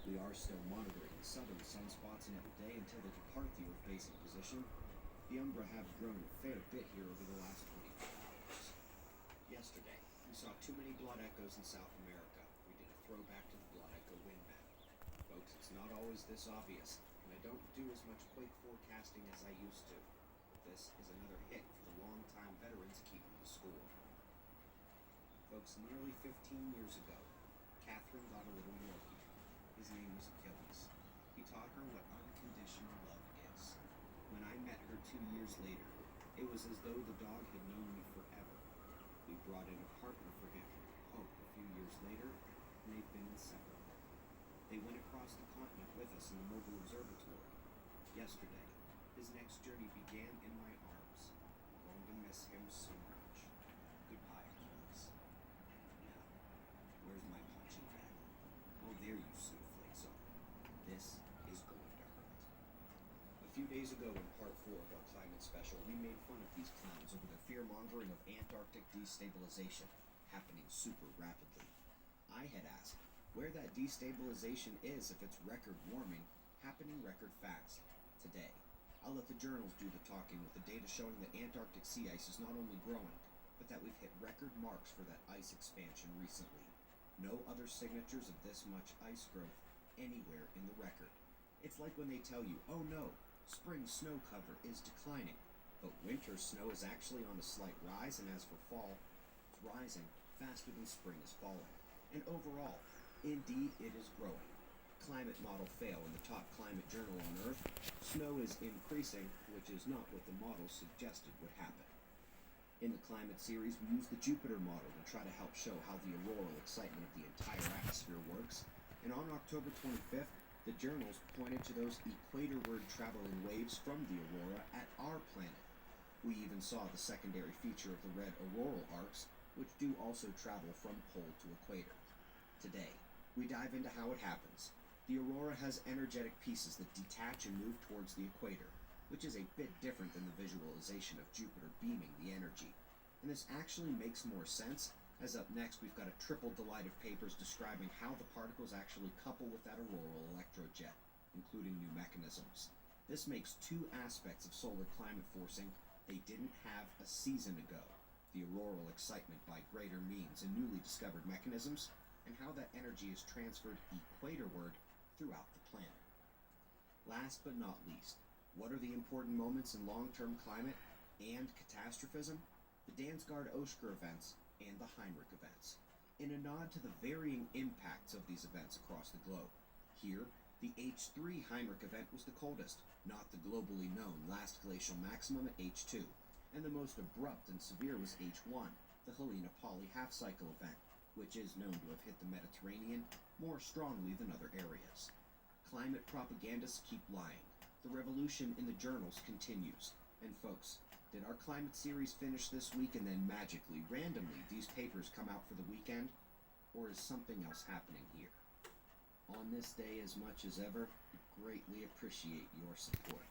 We are still monitoring the southern sunspots every day until they depart the Earth-facing position. The umbra have grown a fair bit here over the last 24 hours. Yesterday, we saw too many blood echoes in South America. We did a throwback to the blood echo wind map. Folks, it's not always this obvious, and I don't do as much quake forecasting as I used to. But this is another hit for the long-time veterans keeping the score. Folks, nearly 15 years ago, Catherine got a little Yorkie. His name was Achilles. He taught her what unconditional love is. When I met her 2 years later, it was as though the dog had known me forever. We brought in a partner for him, Hope, a few years later, and they've been inseparable. They went across the continent with us in the Mobile Observatory. Yesterday, his next journey began in my arms. I'm going to miss him so much. Goodbye, Achilles. Now, where's my punching bag? Oh, there you snowflakes are. This is going to hurt. A few days ago in part 4 of our climate special, we made fun of these clowns over their fear-mongering of Antarctic destabilization happening super rapidly. I had asked where that destabilization is if it's record warming happening record fast. Today, I'll let the journals do the talking with the data showing that Antarctic sea ice is not only growing, but that we've hit record marks for that ice expansion recently. No other signatures of this much ice growth anywhere in the record. It's like when they tell you, oh no, spring snow cover is declining, but winter snow is actually on a slight rise, and as for fall, it's rising faster than spring is falling. And overall, indeed it is growing. Climate model fail in the top climate journal on Earth. Snow is increasing, which is not what the model suggested would happen. In the climate series, we use the Jupiter model to try to help show how the auroral excitement of the entire atmosphere works. And on October 25th, the journals pointed to those equatorward traveling waves from the aurora at our planet. We even saw the secondary feature of the red auroral arcs, which do also travel from pole to equator. Today, we dive into how it happens. The aurora has energetic pieces that detach and move towards the equator, which is a bit different than the visualization of Jupiter beaming the energy. And this actually makes more sense, as up next we've got a triple delight of papers describing how the particles actually couple with that auroral electrojet, including new mechanisms. This makes two aspects of solar climate forcing they didn't have a season ago: the auroral excitement by greater means and newly discovered mechanisms, and how that energy is transferred equatorward throughout the planet. Last but not least, what are the important moments in long-term climate and catastrophism? The Dansgaard-Oeschger events and the Heinrich events, in a nod to the varying impacts of these events across the globe. Here, the H3 Heinrich event was the coldest, not the globally known last glacial maximum at H2, and the most abrupt and severe was H1, the Helena-Pali half-cycle event, which is known to have hit the Mediterranean more strongly than other areas. Climate propagandists keep lying. The revolution in the journals continues. And folks, did our climate series finish this week and then magically, randomly, these papers come out for the weekend? Or is something else happening here? On this day, as much as ever, we greatly appreciate your support.